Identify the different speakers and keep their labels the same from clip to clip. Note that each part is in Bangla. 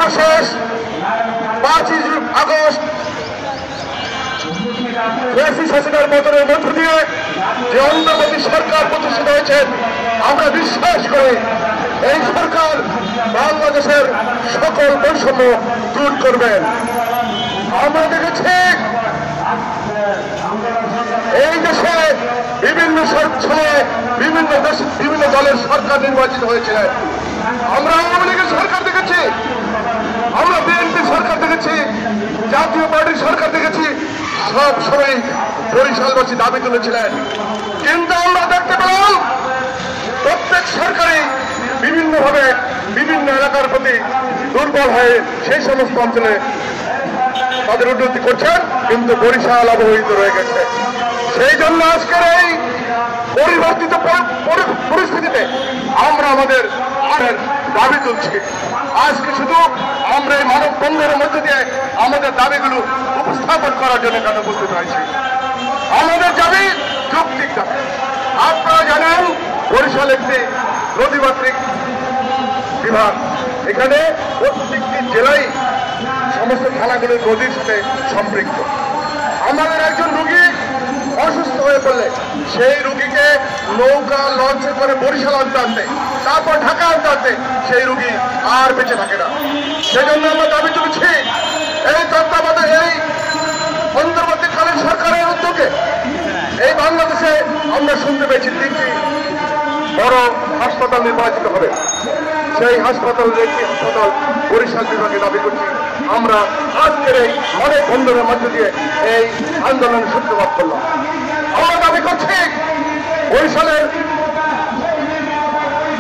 Speaker 1: সর্বশেষ 5ই আগস্ট ফ্যাসিস্ট হাসিনার পতনের মধ্য দিয়ে যে অন্তর্বর্তী সরকার প্রতিষ্ঠিত হয়েছে, আমরা বিশ্বাস করি এই সরকার বাংলাদেশের সকল বৈষম্য দূর করবেন। আমরা দেখেছি এই দেশে বিভিন্ন সময়ে বিভিন্ন দলের সরকার নির্বাচিত হয়েছিলেন। আমরা আওয়ামী লীগের সরকার দেখেছি, আমরা বিএনপি সরকার দেখেছি, জাতীয় পার্টির সরকার দেখেছি, সব সময় বরিশালবাসী দাবি তুলেছিলেন। কিন্তু আমরা দেখতে পেলাম প্রত্যেক সরকারই বিভিন্নভাবে বিভিন্ন এলাকার প্রতি দুর্বল হয়ে সেই সমস্ত অঞ্চলে তাদের উন্নতি করছেন, কিন্তু বরিশাল অবহেলিত রয়ে গেছে। সেই জন্য আজকের এই পরিবর্তিত পরিস্থিতিতে আমরা আমাদের দাবি তুলছি। আজকে শুধু আমরা এই মানববন্ধনের মধ্যে দিয়ে আমাদের দাবিগুলো উপস্থাপন করার জন্য এখানে উপস্থিত হয়েছি। আমাদের দাবি যৌক্তিক দাবি। আপনারা জানেন বরিশাল একটি নদীমাতৃক বিভাগ, এখানে প্রত্যেকটি জেলায় সমস্ত থানাগুলো নদীর সাথে সম্পৃক্ত। আমাদের একজন রোগী অসুস্থ হয়ে পড়লে সেই রোগীকে নৌকা লঞ্চে করে বরিশাল আনতে, তারপর ঢাকা আনতে সেই রোগী আর বেঁচে থাকে না। সেজন্য আমরা দাবি তুলছি এই তত্ত্বাবধায়ক এই অন্তর্বর্তীকালীন সরকারের উদ্যোগে এই বাংলাদেশে আমরা শুনতে পেয়েছি 3টি বড় হাসপাতাল নির্বাচিত হবে। সেই হাসপাতালের একটি হাসপাতাল বরিশাল বিভাগে দাবি করছি। আমরা আজকের এই অনেক বন্ধনের মধ্য দিয়ে এই আন্দোলনের সূত্রপাত করলাম। আমরা দাবি করছি বরিশালের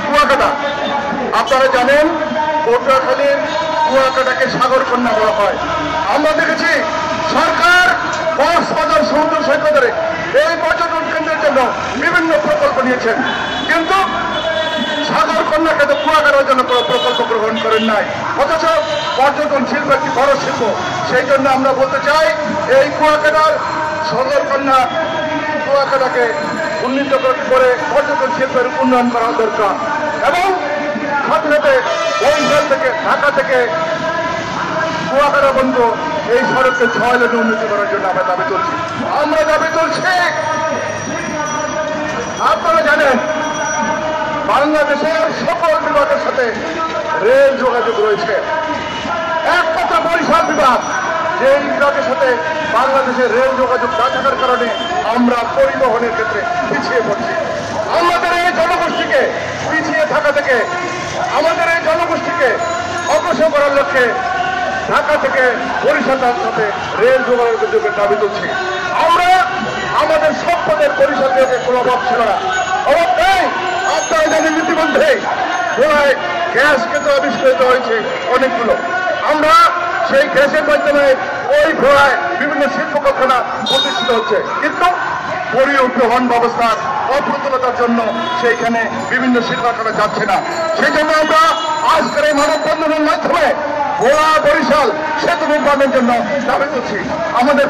Speaker 1: কুয়াকাটা, আপনারা জানেন পটুয়াখালীর কুয়াকাটাকে সাগর কন্যা বলা হয়। আমরা দেখেছি সরকার কক্সবাজার সমুদ্র সৈকতের এই পর্যটন কেন্দ্রের জন্য বিভিন্ন প্রকল্প নিয়েছেন, কিন্তু সাগর কন্যাকে তো কুয়াকাটার জন্য কোনো প্রকল্প গ্রহণ করেন নাই। অথচ পর্যটন শিল্প একটি বড় শিল্প। সেই জন্য আমরা বলতে চাই এই কুয়াকাটার সাগর কন্যা কুয়াকাটাকে উন্নীত করে পর্যটন শিল্পের উন্নয়ন করা দরকার, এবং সাথে সাথে বরিশাল থেকে ঢাকা থেকে কুয়াকাটা পর্যন্ত এই সড়ককে 6 লেনে উন্নতি করার জন্য আমরা দাবি তুলছি। আপনারা জানেন বাংলাদেশের সকল বিভাগের সাথে রেল যোগাযোগ রয়েছে, একমাত্র বরিশাল বিভাগ যে বিভাগের সাথে বাংলাদেশের রেল যোগাযোগ না থাকার কারণে আমরা পরিবহনের ক্ষেত্রে পিছিয়ে পড়ছি। আমাদের এই জনগোষ্ঠীকে পিছিয়ে থাকা থেকে আমাদের এই জনগোষ্ঠীকে অগ্রসর করার লক্ষ্যে ঢাকা থেকে বরিশালের সাথে রেল যোগাযোগের দাবি তুলছি। আমরা আমাদের সম্পদের বরিশাল থেকে কোনো অভাব ছিল না, অভাব নেই। আপনারা জানেন ইতিমধ্যে ধোঁয়ায় গ্যাস কিন্তু আবিষ্কৃত হয়েছে অনেকগুলো। আমরা সেই গ্যাসের মাধ্যমে ওই ধোঁয়ায় বিভিন্ন শিল্প কারখানা প্রতিষ্ঠিত হচ্ছে, কিন্তু পরিবহন ব্যবস্থার অপ্রতুলতার জন্য সেইখানে বিভিন্ন শিল্প কারখানা যাচ্ছে না। সেই জন্য আমরা আজকের এই মানববন্ধনের মাধ্যমে ভোলা বরিশাল সেতু নির্মাণের জন্য দাবি করছি। আমাদের